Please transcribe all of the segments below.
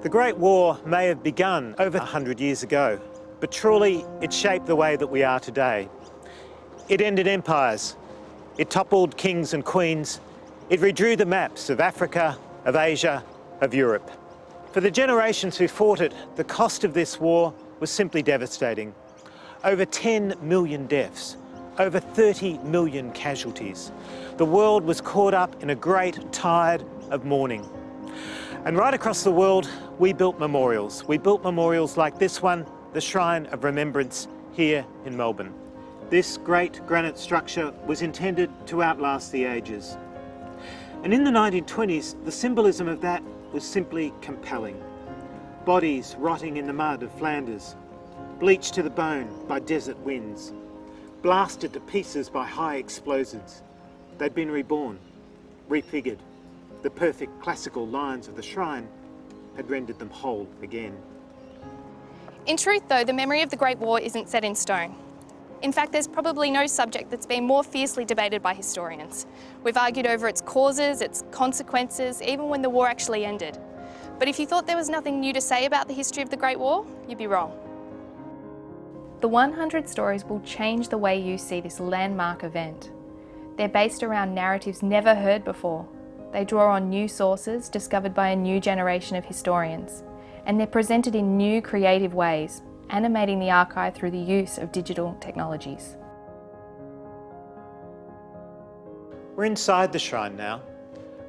The Great War may have begun over 100 years ago, but truly it shaped the way that we are today. It ended empires, it toppled kings and queens, it redrew the maps of Africa, of Asia, of Europe. For the generations who fought it, the cost of this war was simply devastating. Over 10 million deaths, over 30 million casualties. The world was caught up in a great tide of mourning. And right across the world, we built memorials. We built memorials like this one, the Shrine of Remembrance here in Melbourne. This great granite structure was intended to outlast the ages. And in the 1920s, the symbolism of that was simply compelling. Bodies rotting in the mud of Flanders, bleached to the bone by desert winds, blasted to pieces by high explosives. They'd been reborn, refigured. The perfect classical lines of the shrine had rendered them whole again. In truth, though, the memory of the Great War isn't set in stone. In fact, there's probably no subject that's been more fiercely debated by historians. We've argued over its causes, its consequences, even when the war actually ended. But if you thought there was nothing new to say about the history of the Great War, you'd be wrong. The 100 stories will change the way you see this landmark event. They're based around narratives never heard before. They draw on new sources discovered by a new generation of historians, and they're presented in new creative ways, animating the archive through the use of digital technologies. We're inside the shrine now,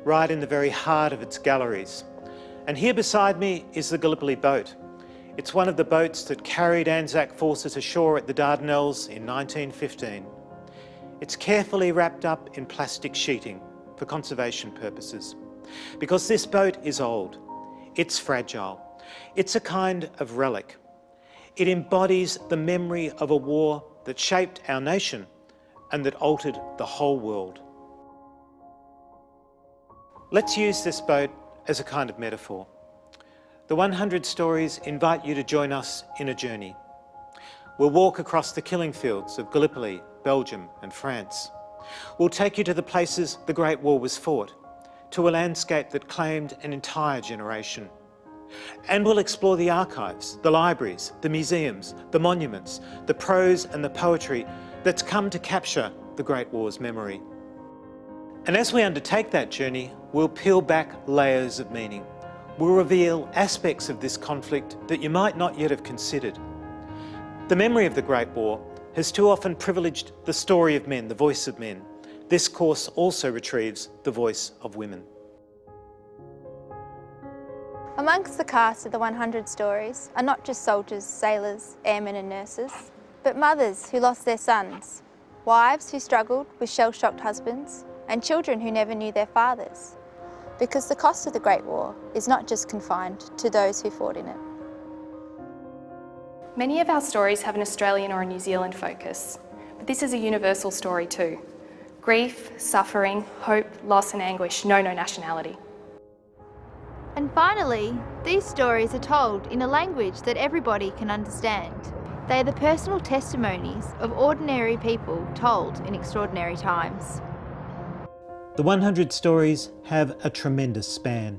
right in the very heart of its galleries. And here beside me is the Gallipoli boat. It's one of the boats that carried Anzac forces ashore at the Dardanelles in 1915. It's carefully wrapped up in plastic sheeting for conservation purposes. Because this boat is old, it's fragile, it's a kind of relic. It embodies the memory of a war that shaped our nation and that altered the whole world. Let's use this boat as a kind of metaphor. The 100 stories invite you to join us in a journey. We'll walk across the killing fields of Gallipoli, Belgium and France. We'll take you to the places the Great War was fought, to a landscape that claimed an entire generation. And we'll explore the archives, the libraries, the museums, the monuments, the prose and the poetry that's come to capture the Great War's memory. And as we undertake that journey, we'll peel back layers of meaning. We'll reveal aspects of this conflict that you might not yet have considered. The memory of the Great War has too often privileged the story of men, the voice of men. This course also retrieves the voice of women. Amongst the cast of the 100 stories are not just soldiers, sailors, airmen and nurses, but mothers who lost their sons, wives who struggled with shell-shocked husbands, and children who never knew their fathers. Because the cost of the Great War is not just confined to those who fought in it. Many of our stories have an Australian or a New Zealand focus, but this is a universal story too. Grief, suffering, hope, loss and anguish know no nationality. And finally, these stories are told in a language that everybody can understand. They are the personal testimonies of ordinary people told in extraordinary times. The 100 stories have a tremendous span.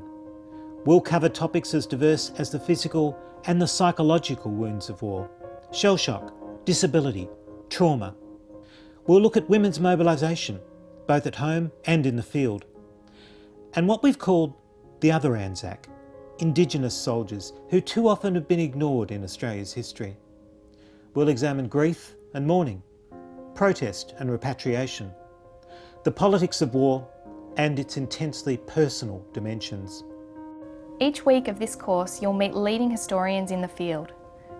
We'll cover topics as diverse as the physical and the psychological wounds of war, shell shock, disability, trauma. We'll look at women's mobilisation, both at home and in the field. And what we've called the other Anzac, Indigenous soldiers who too often have been ignored in Australia's history. We'll examine grief and mourning, protest and repatriation, the politics of war and its intensely personal dimensions. Each week of this course, you'll meet leading historians in the field.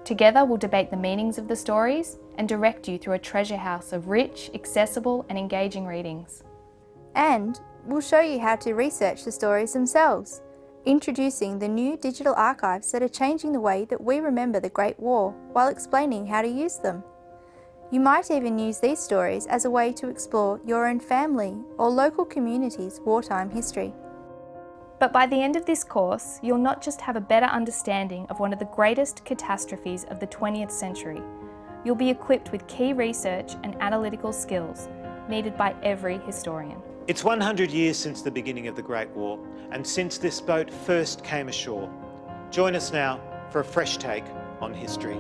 Together, we'll debate the meanings of the stories and direct you through a treasure house of rich, accessible and engaging readings. And we'll show you how to research the stories themselves, introducing the new digital archives that are changing the way that we remember the Great War while explaining how to use them. You might even use these stories as a way to explore your own family or local community's wartime history. But by the end of this course, you'll not just have a better understanding of one of the greatest catastrophes of the 20th century, you'll be equipped with key research and analytical skills needed by every historian. It's 100 years since the beginning of the Great War and since this boat first came ashore. Join us now for a fresh take on history.